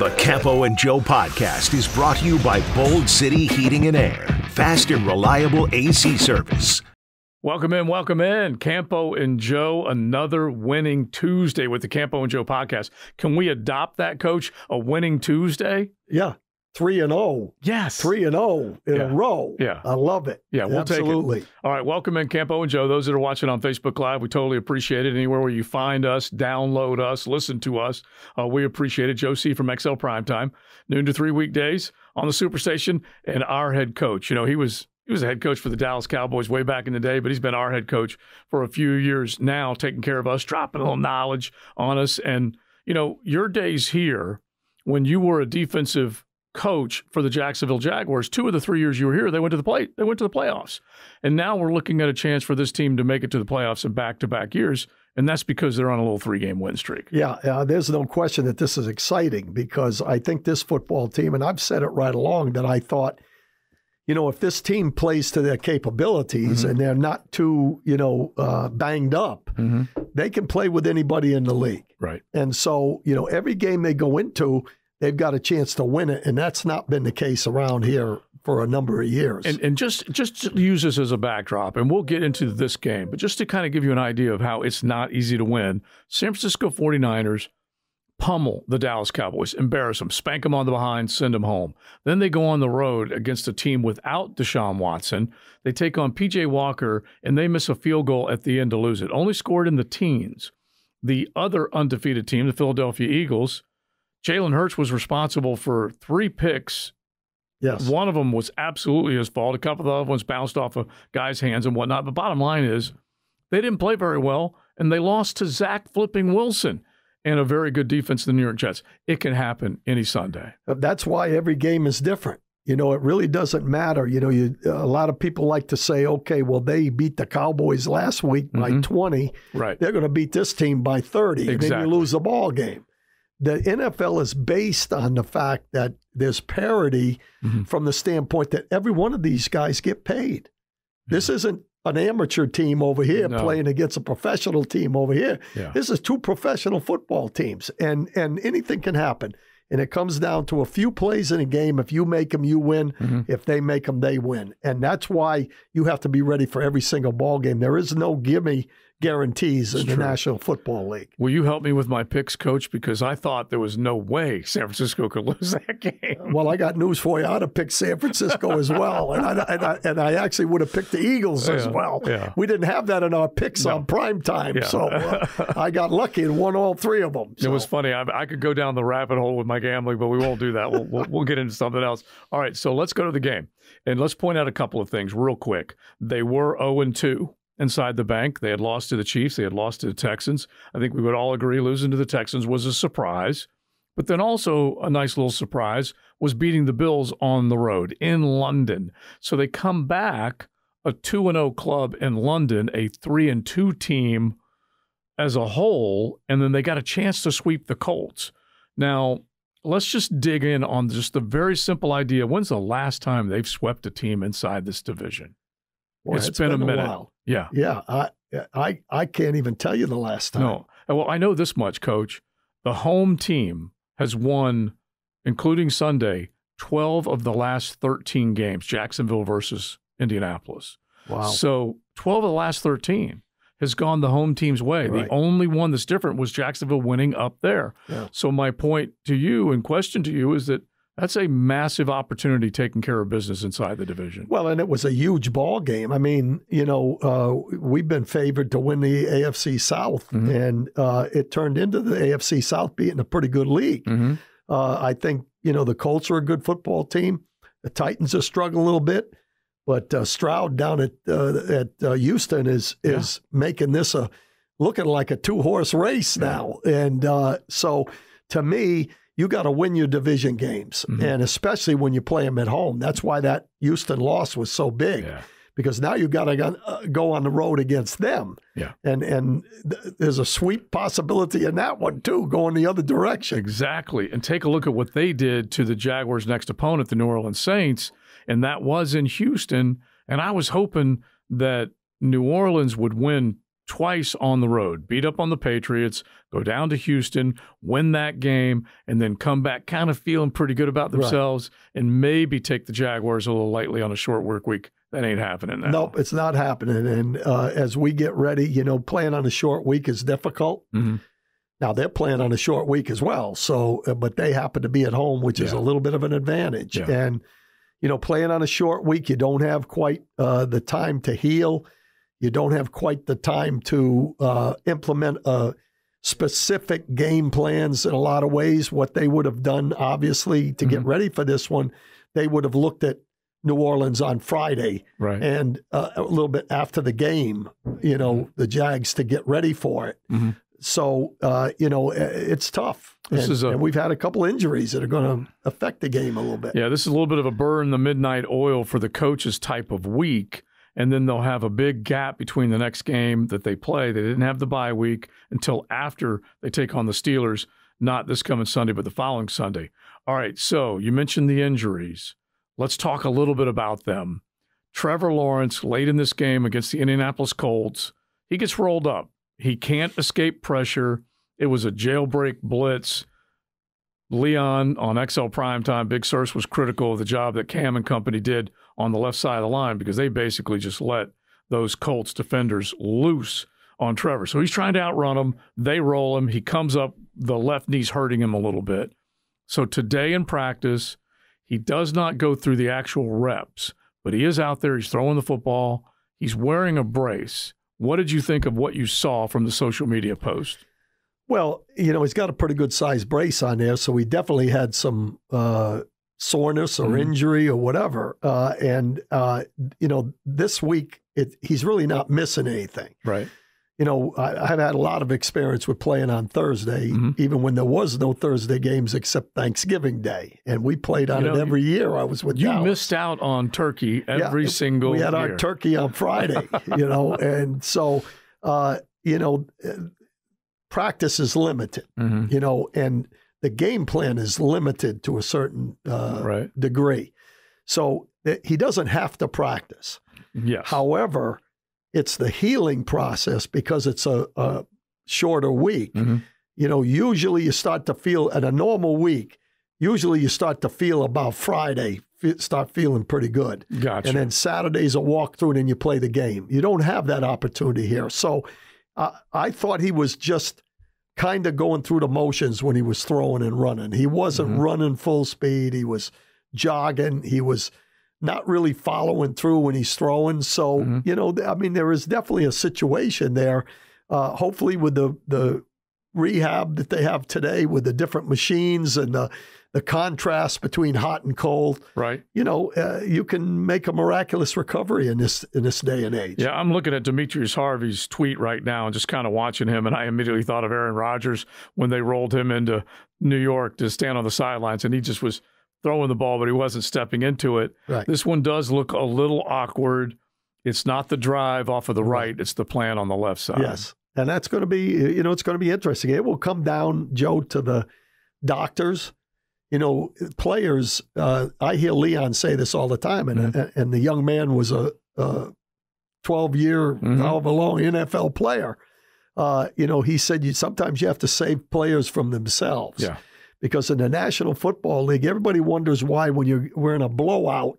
The Campo and Joe podcast is brought to you by Bold City Heating and Air. Fast and reliable AC service. Welcome in. Campo and Joe, another winning Tuesday with the Campo and Joe podcast. Can we adopt that, Coach? A winning Tuesday? Yeah. 3-0. Yes. 3-0 in a row. Yeah. I love it. Yeah, we'll Absolutely. take it. All right, welcome in, Campo and Joe. Those that are watching on Facebook Live, we totally appreciate it. Anywhere where you find us, download us, listen to us, we appreciate it. Joe C. from XL Primetime, noon to 3 weekdays on the Superstation, and our head coach. You know, he was a head coach for the Dallas Cowboys way back in the day, but he's been our head coach for a few years now, taking care of us, dropping a little knowledge on us. And, you know, your days here, when you were a defensive coach for the Jacksonville Jaguars, 2 of the 3 years you were here, they went to the playoffs. And now we're looking at a chance for this team to make it to the playoffs in back-to-back years, and that's because they're on a little 3-game win streak. Yeah, there's no question that this is exciting because I think this football team, and I've said it right along, that I thought, you know, if this team plays to their capabilities and they're not too, banged up, they can play with anybody in the league. Right. And so, you know, every game they go into, they've got a chance to win it, and that's not been the case around here for a number of years. And just to use this as a backdrop, and we'll get into this game, but just to kind of give you an idea of how it's not easy to win, San Francisco 49ers pummel the Dallas Cowboys, embarrass them, spank them on the behind, send them home. Then they go on the road against a team without Deshaun Watson. They take on P.J. Walker, and they miss a field goal at the end to lose it. Only scored in the teens. The other undefeated team, the Philadelphia Eagles, Jalen Hurts was responsible for 3 picks. Yes. One of them was absolutely his fault. A couple of the other ones bounced off a guy's hands and whatnot. But bottom line is they didn't play very well, and they lost to Zach Flipping Wilson and a very good defense, the New York Jets. It can happen any Sunday. That's why every game is different. You know, it really doesn't matter. You know, a lot of people like to say, okay, well, they beat the Cowboys last week by 20. Right. They're going to beat this team by 30. Exactly. And then you lose the ball game. The NFL is based on the fact that there's parity from the standpoint that every one of these guys get paid. This isn't an amateur team over here playing against a professional team over here. Yeah. This is 2 professional football teams, and anything can happen. And it comes down to a few plays in a game. If you make them, you win. If they make them, they win. And that's why you have to be ready for every single ball game. There is no gimme guarantees in the National Football League. Will you help me with my picks, Coach? Because I thought there was no way San Francisco could lose that game. Well, I got news for you. I'd have picked San Francisco as well, and I actually would have picked the Eagles as well. Yeah. We didn't have that in our picks on prime time, so I got lucky and won all 3 of them. So. It was funny. I could go down the rabbit hole with my gambling, but we won't do that. We'll get into something else. All right, so let's go to the game, and let's point out a couple of things real quick. They were 0-2. Inside the bank. They had lost to the Chiefs. They had lost to the Texans. I think we would all agree losing to the Texans was a surprise. But then also a nice little surprise was beating the Bills on the road in London. So they come back a 2-0 club in London, a 3-2 team as a whole, and then they got a chance to sweep the Colts. Now, let's just dig in on just the very simple idea. When's the last time they've swept a team inside this division? Boy, it's been a minute. While. Yeah. Yeah. I can't even tell you the last time. No. Well, I know this much, Coach. The home team has won, including Sunday, 12 of the last 13 games, Jacksonville versus Indianapolis. Wow. So 12 of the last 13 has gone the home team's way. Right. The only one that's different was Jacksonville winning up there. Yeah. So my point to you and question to you is that that's a massive opportunity taking care of business inside the division. Well, and it was a huge ball game. I mean, we've been favored to win the AFC South, and it turned into the AFC South being a pretty good league. I think, the Colts are a good football team. The Titans are struggling a little bit, but Stroud down at Houston is making this looking like a 2-horse race now. And so to me, you got to win your division games, and especially when you play them at home. That's why that Houston loss was so big, because now you got to go on the road against them. Yeah, and there's a sweep possibility in that one too, going the other direction. Exactly, and take a look at what they did to the Jaguars' next opponent, the New Orleans Saints, and that was in Houston. And I was hoping that New Orleans would win twice on the road, beat up on the Patriots, go down to Houston, win that game, and then come back kind of feeling pretty good about themselves and maybe take the Jaguars a little lightly on a short work week. That ain't happening now. Nope, it's not happening. And as we get ready, playing on a short week is difficult. Mm-hmm. Now, they're playing on a short week as well, but they happen to be at home, which is a little bit of an advantage. Yeah. And, playing on a short week, you don't have quite the time to heal. You don't have quite the time to implement specific game plans in a lot of ways. What they would have done, obviously, to get ready for this one, they would have looked at New Orleans on Friday and a little bit after the game, the Jags to get ready for it. Mm-hmm. So, it's tough. And we've had a couple injuries that are going to affect the game a little bit. Yeah, this is a little bit of a burn the midnight oil for the coaches type of week. And then they'll have a big gap between the next game that they play. They didn't have the bye week until after they take on the Steelers, not this coming Sunday, but the following Sunday. All right, so you mentioned the injuries. Let's talk a little bit about them. Trevor Lawrence, late in this game against the Indianapolis Colts, he gets rolled up. He can't escape pressure. It was a jailbreak blitz. Leon on XL Primetime, Big Surse was critical of the job that Cam and company did on the left side of the line because they basically just let those Colts defenders loose on Trevor. So he's trying to outrun them. They roll him. He comes up. The left knee's hurting him a little bit. So today in practice, he does not go through the actual reps, but he is out there. He's throwing the football. He's wearing a brace. What did you think of what you saw from the social media post? Well, he's got a pretty good sized brace on there, so he definitely had some soreness or injury or whatever. This week, he's really not missing anything. Right. I've had a lot of experience with playing on Thursday, even when there was no Thursday games except Thanksgiving Day. And we played on it every year I was with You Dallas. missed out on turkey every single year. We had our turkey on Friday, and so, practice is limited, and the game plan is limited to a certain degree. So he doesn't have to practice. Yes. However, it's the healing process because it's a shorter week. Usually you start to feel at a normal week, you start to feel about Friday, start feeling pretty good. Gotcha. And then Saturday's a walkthrough and then you play the game. You don't have that opportunity here. So I thought he was just kind of going through the motions when he was throwing and running. He wasn't running full speed. He was jogging. He was not really following through when he's throwing. So, there is definitely a situation there. Hopefully with the rehab that they have today with the different machines and the contrast between hot and cold, right? You can make a miraculous recovery in this day and age. Yeah, I'm looking at Demetrius Harvey's tweet right now and just kind of watching him, and I immediately thought of Aaron Rodgers when they rolled him into New York to stand on the sidelines, and he just was throwing the ball, but he wasn't stepping into it. Right. This one does look a little awkward. It's not the drive off of the right. It's the plan on the left side. Yes. And that's going to be, it's going to be interesting. It will come down, Joe, to the doctors. Players, I hear Leon say this all the time, and the young man was a 12-year, however long NFL player. He said sometimes you have to save players from themselves. Yeah. Because in the National Football League, everybody wonders why when we're in a blowout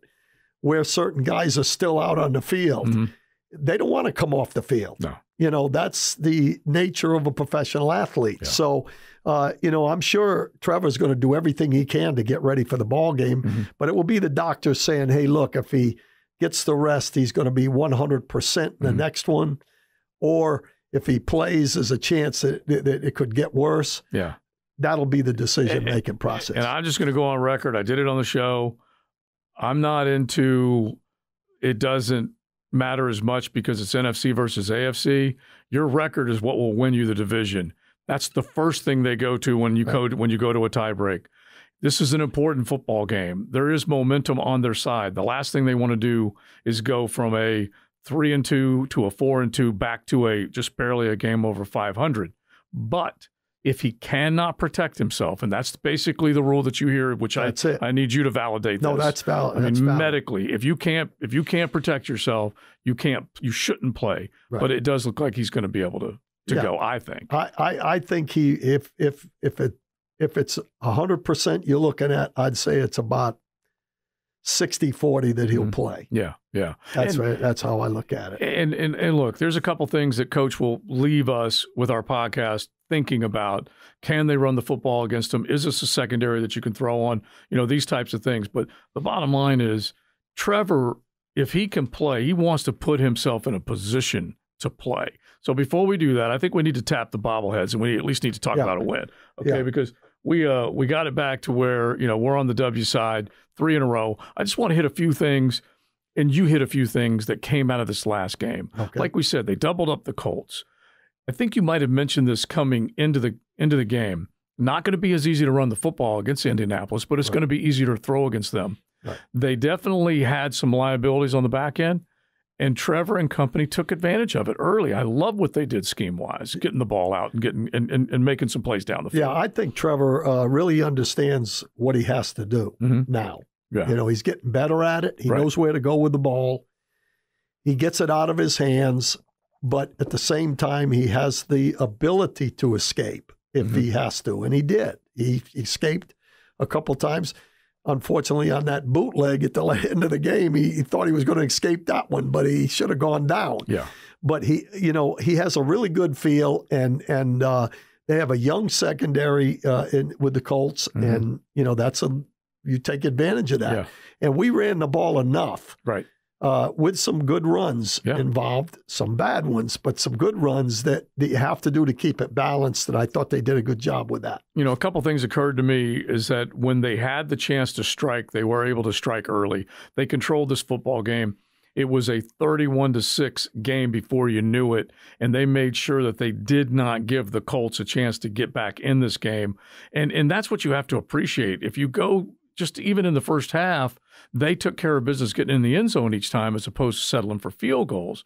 where certain guys are still out on the field, they don't want to come off the field. No. That's the nature of a professional athlete. Yeah. So, I'm sure Trevor's going to do everything he can to get ready for the ball game, but it will be the doctor saying, hey, look, if he gets the rest, he's going to be 100% in the next one. Or if he plays, there's a chance that it could get worse. Yeah. That'll be the decision-making process. And I'm just going to go on record. I did it on the show. I'm not into it doesn't matter as much because it's NFC versus AFC. Your record is what will win you the division. That's the first thing they go to when you go to a tie break. This is an important football game. There is momentum on their side. The last thing they want to do is go from a 3-2 to a 4-2 back to a just barely a game over 500. But If he cannot protect himself, and that's basically the rule that you hear, which I need you to validate. No, this. that's valid. I mean, medically, if you can't protect yourself, you shouldn't play. Right. But it does look like he's going to be able to go. I think. I think if it's 100% you're looking at, I'd say it's about 60-40 that he'll play. Yeah. That's right. That's how I look at it. And look, there's a couple things that Coach will leave us with our podcast thinking about. Can they run the football against him? Is this a secondary that you can throw on? These types of things. But the bottom line is, Trevor, if he can play, he wants to put himself in a position to play. So before we do that, I think we need to tap the bobbleheads, and we at least need to talk about a win. Okay, because we got it back to where we're on the W side, 3 in a row. I just want to hit a few things, and you hit a few things that came out of this last game. Okay. Like we said, they doubled up the Colts. I think you might have mentioned this coming into the game. Not going to be as easy to run the football against Indianapolis, but it's going to be easier to throw against them. Right. They definitely had some liabilities on the back end, and Trevor and company took advantage of it early. I love what they did scheme-wise, getting the ball out and getting and making some plays down the field. Yeah, I think Trevor really understands what he has to do now. Yeah. He's getting better at it. He knows where to go with the ball. He gets it out of his hands, but at the same time, he has the ability to escape if he has to, and he did. He escaped a couple times. Unfortunately, on that bootleg at the end of the game, he thought he was going to escape that one, but he should have gone down. Yeah. But he has a really good feel, and they have a young secondary with the Colts, and you take advantage of that. Yeah. And we ran the ball enough, Right. With some good runs involved, some bad ones, but some good runs that you have to do to keep it balanced. And I thought they did a good job with that. A couple things occurred to me is that when they had the chance to strike, they were able to strike early. They controlled this football game. It was a 31-6 game before you knew it, and they made sure that they did not give the Colts a chance to get back in this game. And that's what you have to appreciate. If you go just even in the first half, they took care of business getting in the end zone each time as opposed to settling for field goals.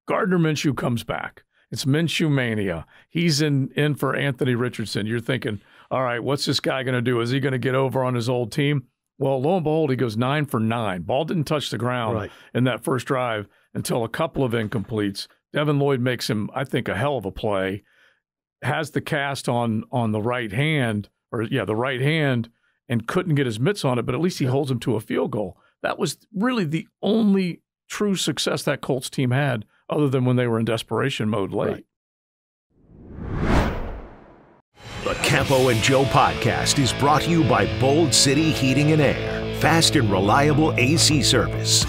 Gardner Minshew comes back. It's Minshew mania. He's in for Anthony Richardson. You're thinking, all right, what's this guy going to do? Is he going to get over on his old team? Well, lo and behold, he goes 9 for 9. Ball didn't touch the ground in that first drive until a couple of incompletes. Devin Lloyd makes him, I think, a hell of a play. Has the cast on the right hand, the right hand, and couldn't get his mitts on it, but at least he holds him to a field goal. That was really the only true success that Colts team had, other than when they were in desperation mode late. Right. The Campo and Joe podcast is brought to you by Bold City Heating and Air. Fast and reliable AC service.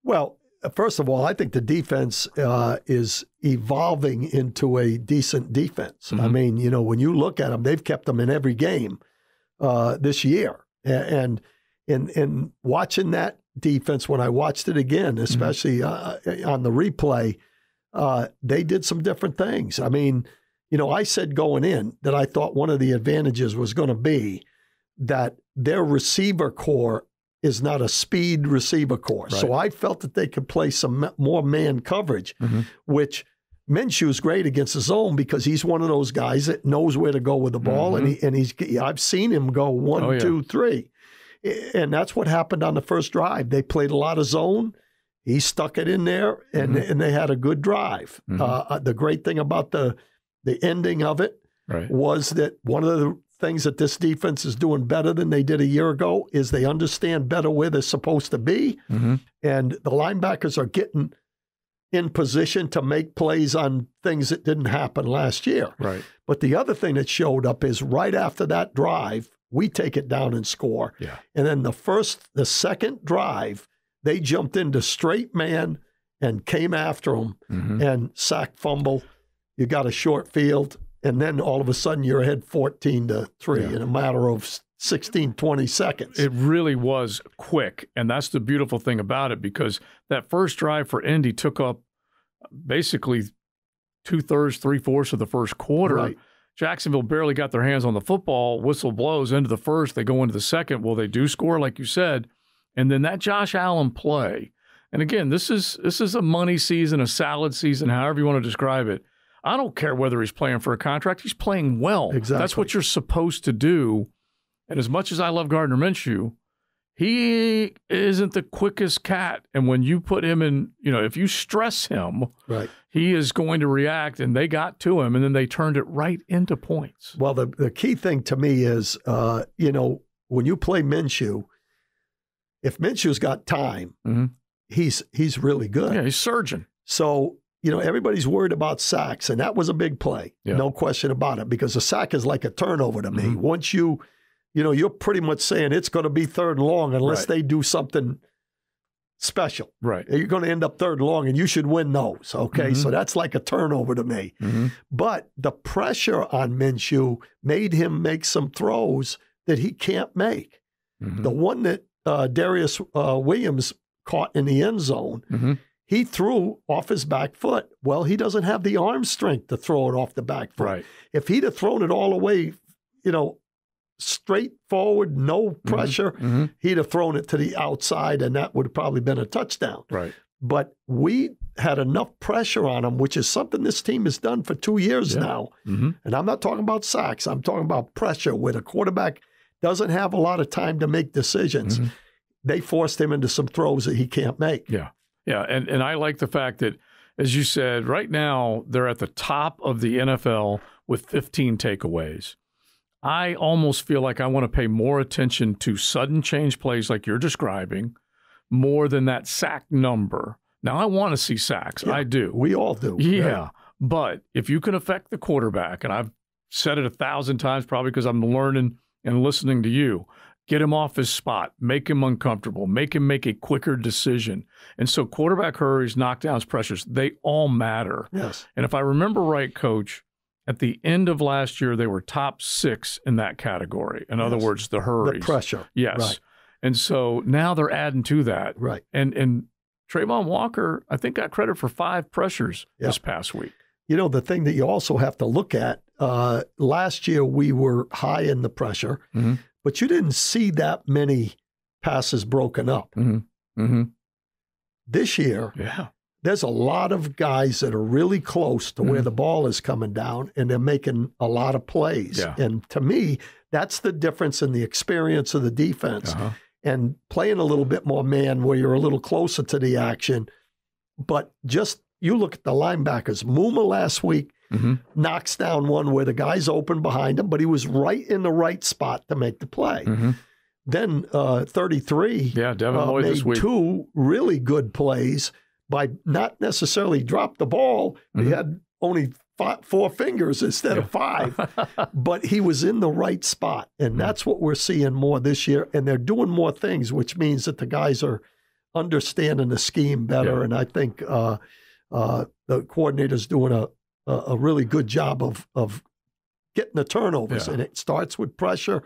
Well, first of all, I think the defense is evolving into a decent defense. I mean, when you look at them, they've kept them in every game this year. And watching that defense, when I watched it again, especially on the replay, they did some different things. I mean, I said going in that I thought one of the advantages was going to be that their receiver core is not a speed receiver core. Right. So I felt that they could play some more man coverage, which Minshew's great against his own because he's one of those guys that knows where to go with the ball, and I've seen him go 1, 2, 3. And that's what happened on the first drive. They played a lot of zone. He stuck it in there, and they had a good drive. The great thing about the ending of it was that one of the things that this defense is doing better than they did a year ago is they understand better where they're supposed to be, and the linebackers are getting in position to make plays on things that didn't happen last year. Right. But the other thing that showed up is right after that drive, we take it down and score. Yeah. And then the second drive, they jumped into straight man and came after him and sack fumble. You got a short field, and then all of a sudden you're ahead 14-3 in a matter of 16, 20 seconds. It really was quick, and that's the beautiful thing about it, because that first drive for Indy took up basically 2/3, 3/4 of the first quarter. Right. Jacksonville barely got their hands on the football. Whistle blows into the first. They go into the second. Well, they do score, like you said. And then that Josh Allen play, And again, this is a money season, a salad season, however you want to describe it. I don't care whether he's playing for a contract. He's playing well. Exactly. That's what you're supposed to do. And as much as I love Gardner Minshew, he isn't the quickest cat. And when you put him in, if you stress him, right, he is going to react. And they got to him, and then they turned it right into points. Well, the key thing to me is, when you play Minshew, if Minshew's got time, he's really good. Yeah, he's surging. So, everybody's worried about sacks, and that was a big play. Yeah. No question about it, because a sack is like a turnover to me. Once you're pretty much saying it's going to be third and long unless they do something special. Right. You're going to end up third and long, and you should win those. Okay, so that's like a turnover to me. But the pressure on Minshew made him make some throws that he can't make. The one that Darius Williams caught in the end zone, he threw off his back foot. Well, he doesn't have the arm strength to throw it off the back foot. Right. If he'd have thrown it all the way, straight forward, no pressure, he'd have thrown it to the outside, and that would have probably been a touchdown. Right. But we had enough pressure on him, which is something this team has done for 2 years now. And I'm not talking about sacks. I'm talking about pressure, where the quarterback doesn't have a lot of time to make decisions. They forced him into some throws that he can't make. Yeah. Yeah. And I like the fact that, as you said, right now they're at the top of the NFL with 15 takeaways. I almost feel like I want to pay more attention to sudden change plays like you're describing more than that sack number. Now, I want to see sacks. Yeah, I do. We all do. Yeah. Right. But if you can affect the quarterback, and I've said it 1,000 times probably because I'm learning and listening to you, get him off his spot, make him uncomfortable, make him make a quicker decision. And so quarterback hurries, knockdowns, pressures, they all matter. Yes. And if I remember right, Coach, at the end of last year, they were top 6 in that category. In other words, the hurries. The pressure. Yes. Right. And so now they're adding to that. Right. And Trayvon Walker, I think, got credit for 5 pressures this past week. The thing that you also have to look at, last year we were high in the pressure, but you didn't see that many passes broken up. This year, there's a lot of guys that are really close to where the ball is coming down, and they're making a lot of plays. Yeah. And to me, that's the difference in the experience of the defense. And playing a little bit more man where you're a little closer to the action. But just, you look at the linebackers. Muma last week knocks down one where the guy's open behind him, but he was right in the right spot to make the play. Then 33 Devin Lloyd made this week. 2 really good plays by not necessarily drop the ball. He had only 4 fingers instead of 5, but he was in the right spot. And that's what we're seeing more this year. And they're doing more things, which means that the guys are understanding the scheme better. And I think the coordinator's doing a really good job of getting the turnovers. And it starts with pressure,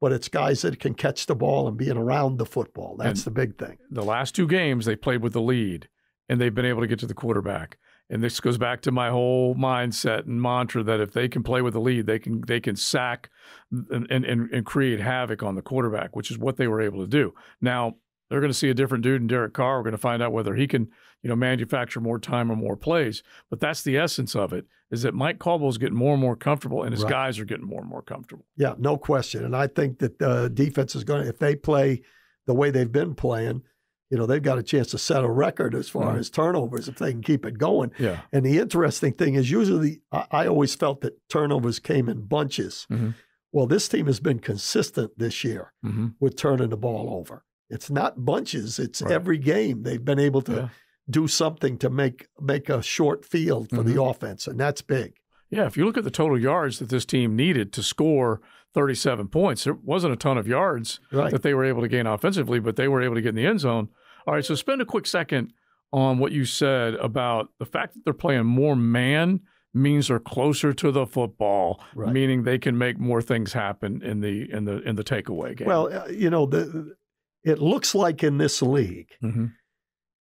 but it's guys that can catch the ball and being around the football. That's the big thing. The last 2 games, they played with the lead, and they've been able to get to the quarterback. And this goes back to my whole mindset and mantra that if they can play with the lead, they can sack and create havoc on the quarterback, which is what they were able to do. Now, they're going to see a different dude in Derek Carr. We're going to find out whether he can, manufacture more time or more plays. But that's the essence of it, is that Mike Caldwell's getting more and more comfortable, and his guys are getting more and more comfortable. Yeah, no question. And I think that the defense is going to, if they play the way they've been playing, they've got a chance to set a record as far as turnovers if they can keep it going. Yeah. And the interesting thing is usually I always felt that turnovers came in bunches. Well, this team has been consistent this year with turning the ball over. It's not bunches. It's every game they've been able to do something to make a short field for the offense, and that's big. Yeah, if you look at the total yards that this team needed to score 37 points, there wasn't a ton of yards that they were able to gain offensively, but they were able to get in the end zone. All right, so spend a quick second on what you said about the fact that they're playing more man means they're closer to the football, meaning they can make more things happen in the takeaway game. Well, it looks like in this league,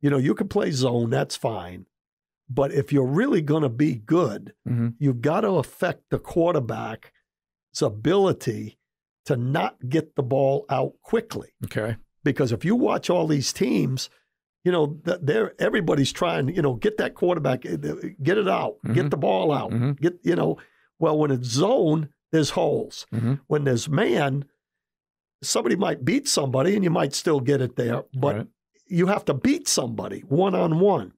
you can play zone, that's fine. But if you're really going to be good, you've got to affect the quarterback's ability to not get the ball out quickly. Okay. Because if you watch all these teams, you know, everybody's trying, you know, get that quarterback, get it out, get the ball out, get, you know. Well, when it's zone, there's holes. When there's man, somebody might beat somebody and you might still get it there, but you have to beat somebody one-on-one.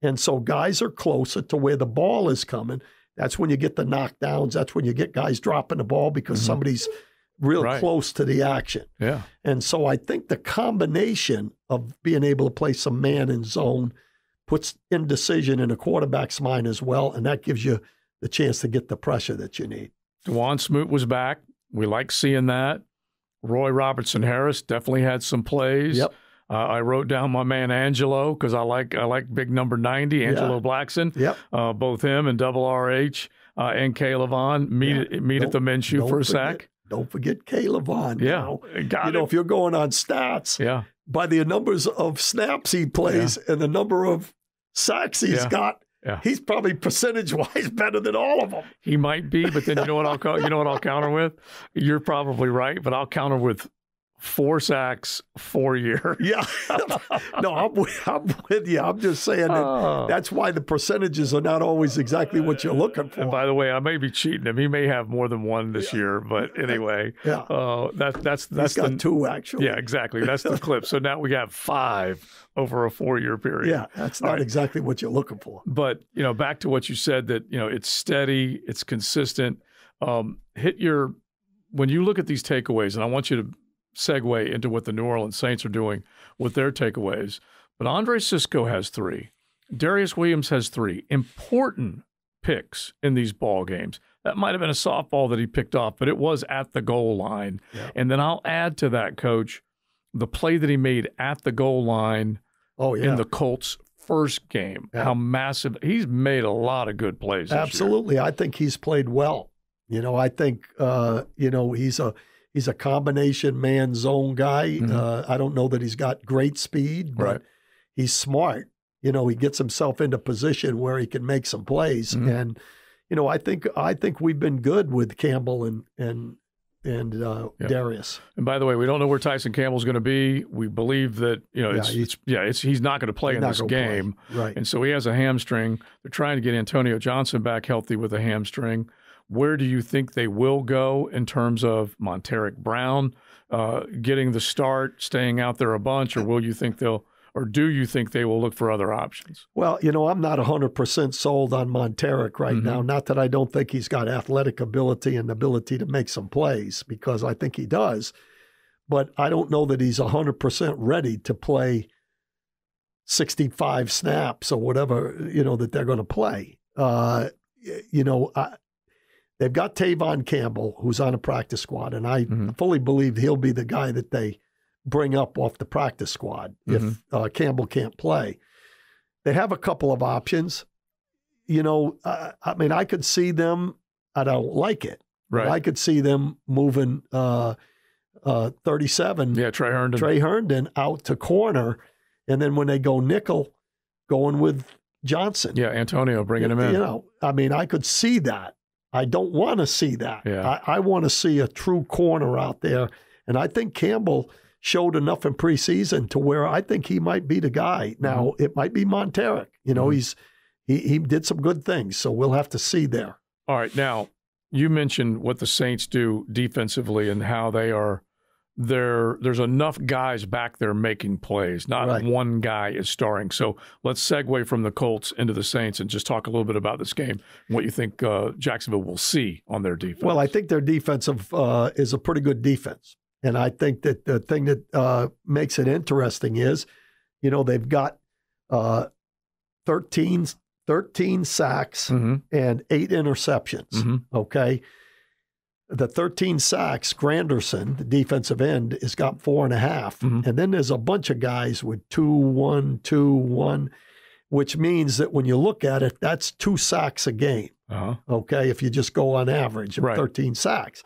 And so guys are closer to where the ball is coming. That's when you get the knockdowns. That's when you get guys dropping the ball because somebody's real close to the action. Yeah. And so I think the combination of being able to play some man in zone puts indecision in a quarterback's mind as well, and that gives you the chance to get the pressure that you need. Dewan Smoot was back. We like seeing that. Roy Robertson-Harris definitely had some plays. Yep. I wrote down my man Angelo because I like big number 90, Angelo Blackson. Yep. Both him and Double RH and Kay Levon meet at the Minshew for a sack. Don't forget Kay Levon. Yeah, you know, if you're going on stats, by the numbers of snaps he plays and the number of sacks he's got, he's probably percentage-wise better than all of them. He might be, but then you know what I'll counter with? You're probably right, but I'll counter with 4 sacks, 4 years. Yeah. No, I'm with you. I'm just saying that's why the percentages are not always exactly what you're looking for. And by the way, I may be cheating him. He may have more than 1 this year, but anyway. That's He's got 2 actually. Yeah, exactly. That's the clip. So now we have 5 over a 4-year period. Yeah, that's not exactly what you're looking for. But, you know, back to what you said that, you know, it's steady, it's consistent. When you look at these takeaways, and I want you to segue into what the New Orleans Saints are doing with their takeaways. But Andre Cisco has 3. Darius Williams has 3. Important picks in these ball games. That might have been a softball that he picked off, but it was at the goal line. Yeah. And then I'll add to that, Coach, the play that he made at the goal line in the Colts' first game. Yeah. How massive. He's made a lot of good plays. Absolutely. I think he's played well. You know, I think, you know, he's a combination man zone guy. I don't know that he's got great speed, but he's smart. You know, he gets himself into position where he can make some plays. And, you know, I think we've been good with Campbell and Darius. And by the way, we don't know where Tyson Campbell's going to be. We believe that, you know, he's not going to play in this game. Right. And so he has a hamstring. They're trying to get Antonio Johnson back healthy with a hamstring. Where do you think they will go in terms of Monteric Brown getting the start, staying out there a bunch, or do you think they will look for other options? Well, you know, I'm not 100% sold on Monteric right now. Not that I don't think he's got athletic ability and the ability to make some plays, because I think he does. But I don't know that he's 100% ready to play 65 snaps or whatever, you know, that they're going to play. You know, they've got Tavon Campbell, who's on a practice squad, and I fully believe he'll be the guy that they bring up off the practice squad if Campbell can't play. They have a couple of options. You know, I mean, I could see them, I don't like it, right? I could see them moving 37, Trey Herndon out to corner, and then when they go nickel, going with Johnson. Yeah, Antonio bringing him in. You know, I mean, I could see that. I don't want to see that. Yeah. I want to see a true corner out there. And I think Campbell showed enough in preseason to where I think he might be the guy. Now, it might be Monteric. You know, he did some good things, so we'll have to see there. All right. Now, you mentioned what the Saints do defensively and how they are there's enough guys back there making plays. Not one guy is starring. So let's segue from the Colts into the Saints and just talk a little bit about this game and what you think Jacksonville will see on their defense. Well, I think their defensive is a pretty good defense. And I think that the thing that makes it interesting is, you know, they've got 13 sacks and 8 interceptions, okay? The 13 sacks, Granderson, the defensive end, has got 4.5. And then there's a bunch of guys with 2, 1, 2, 1, which means that when you look at it, that's 2 sacks a game, okay, if you just go on average of 13 sacks.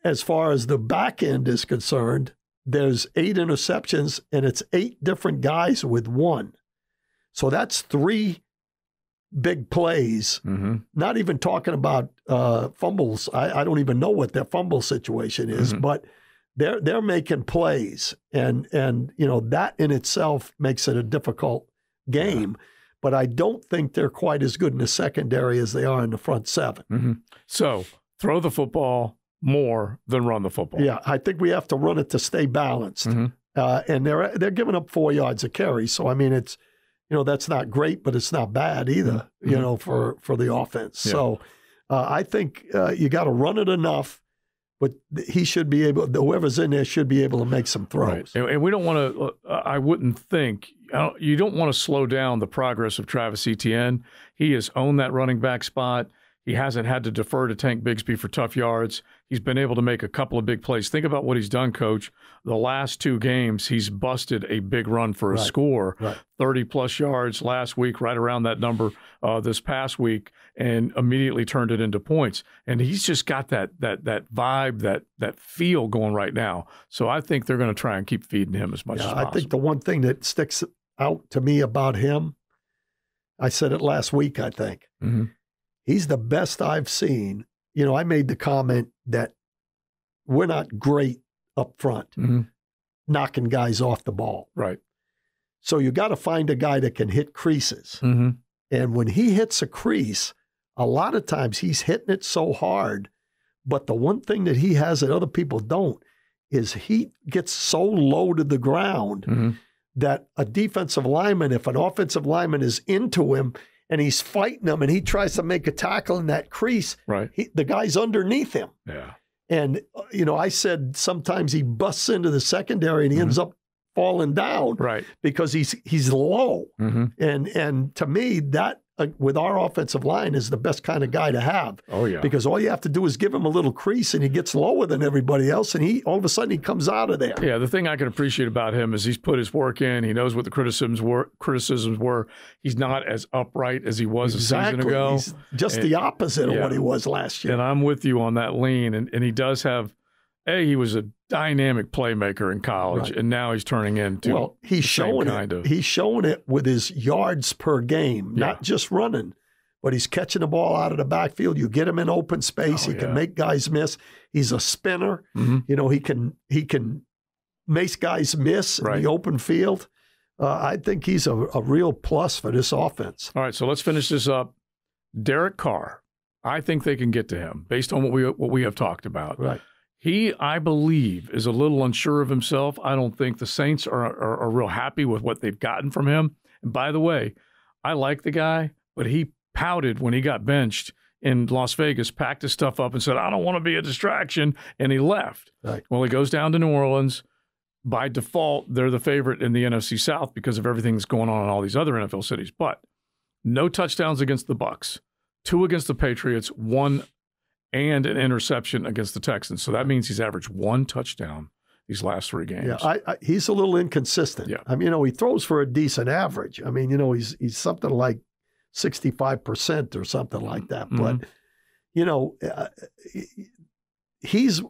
As far as the back end is concerned, there's 8 interceptions, and it's 8 different guys with 1. So that's 3 big plays, not even talking about fumbles. I don't even know what their fumble situation is, but they're making plays, and that in itself makes it a difficult game. But I don't think they're quite as good in the secondary as they are in the front seven. Mm-hmm. So throw the football more than run the football. Yeah, I think we have to run it to stay balanced. Mm-hmm. And they're giving up 4 yards a carry. So, I mean, it's, that's not great, but it's not bad either, for the offense. Yeah. So I think you got to run it enough, but he should be able, whoever's in there should be able to make some throws. Right. And we don't want to, I wouldn't think, you don't want to slow down the progress of Travis Etienne. He has owned that running back spot. He hasn't had to defer to Tank Bigsby for tough yards. He's been able to make a couple of big plays. Think about what he's done, Coach. The last 2 games, he's busted a big run for a score, 30-plus yards last week, right around that number this past week, and immediately turned it into points. And he's just got that vibe, that feel going right now. So I think they're going to try and keep feeding him as much as possible. I think the one thing that sticks out to me about him, I said it last week, I think. Mm-hmm. He's the best I've seen. I made the comment that we're not great up front, knocking guys off the ball. Right. So you got to find a guy that can hit creases. Mm-hmm. And when he hits a crease, a lot of times he's hitting it so hard. But the one thing that he has that other people don't is he gets so low to the ground that a defensive lineman, if an offensive lineman is into him, and he's fighting him, and he tries to make a tackle in that crease, the guy's underneath him. Yeah. And, I said sometimes he busts into the secondary and he ends up falling down because he's low. And to me, that with our offensive line is the best kind of guy to have. Oh, yeah. Because all you have to do is give him a little crease and he gets lower than everybody else, and all of a sudden he comes out of there. Yeah, the thing I can appreciate about him is he's put his work in. He knows what the criticisms were. He's not as upright as he was a season ago. He's just the opposite of what he was last year. And I'm with you on that lean. And he does have he was a dynamic playmaker in college, and now he's turning into he's showing it. He's showing it with his yards per game, not just running, but he's catching the ball out of the backfield. You get him in open space, he can make guys miss. He's a spinner. He can make guys miss in the open field. I think he's a real plus for this offense. All right, so let's finish this up. Derek Carr, I think they can get to him based on what we have talked about. Right. He, I believe, is a little unsure of himself. I don't think the Saints are real happy with what they've gotten from him. And by the way, I like the guy, but he pouted when he got benched in Las Vegas, packed his stuff up and said, I don't want to be a distraction, and he left. Right. Well, he goes down to New Orleans. By default, they're the favorite in the NFC South because of everything that's going on in all these other NFL cities. But no touchdowns against the Bucs, 2 against the Patriots, 1 and an interception against the Texans. So that means he's averaged 1 touchdown these last 3 games. Yeah, he's a little inconsistent. Yeah. I mean, he throws for a decent average. I mean, he's something like 65% or something like that. But, he's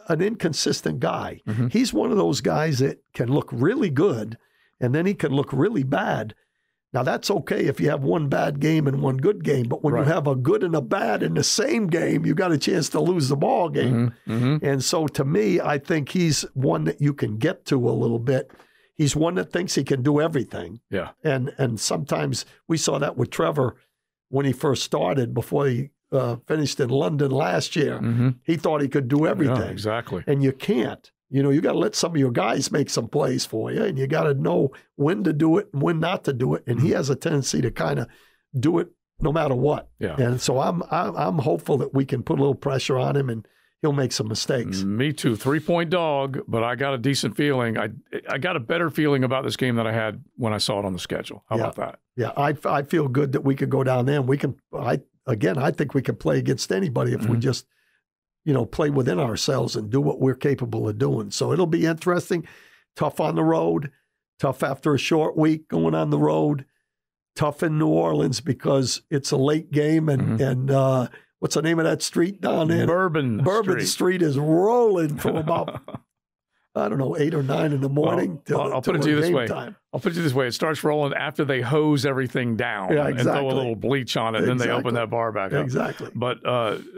an inconsistent guy. He's one of those guys that can look really good, and then he can look really bad. Now, that's okay if you have 1 bad game and 1 good game, but when you have a good and a bad in the same game, you got a chance to lose the ball game. And so, to me, I think he's one that you can get to a little bit. He's one that thinks he can do everything. Yeah. And sometimes we saw that with Trevor when he first started before he finished in London last year. He thought he could do everything. Yeah, exactly. And you can't. You got to let some of your guys make some plays for you, and you got to know when to do it and when not to do it. And he has a tendency to kind of do it no matter what. Yeah. And so I'm hopeful that we can put a little pressure on him and he'll make some mistakes. Me too. 3-point dog, but I got a decent feeling. I got a better feeling about this game than I had when I saw it on the schedule. How about that? Yeah, I feel good that we could go down there and we can. I think we can play against anybody if we just play within ourselves and do what we're capable of doing. So it'll be interesting. Tough on the road, tough after a short week going on the road, tough in New Orleans because it's a late game and what's the name of that street down there? Bourbon Street is rolling from about I don't know, 8 or 9 in the morning. I'll put it to you this way. I'll put it this way. It starts rolling after they hose everything down and throw a little bleach on it, and then they open that bar back up. Exactly. But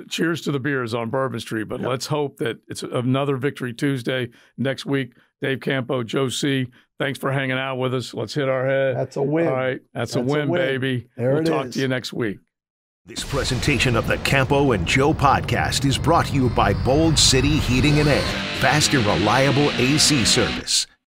cheers to the beers on Bourbon Street. But let's hope that it's another Victory Tuesday next week. Dave Campo, Joe C., thanks for hanging out with us. Let's hit our head. That's a win. All right. That's a win, baby. We'll talk to you next week. This presentation of the Campo and Joe podcast is brought to you by Bold City Heating and Air. Fast and reliable AC service.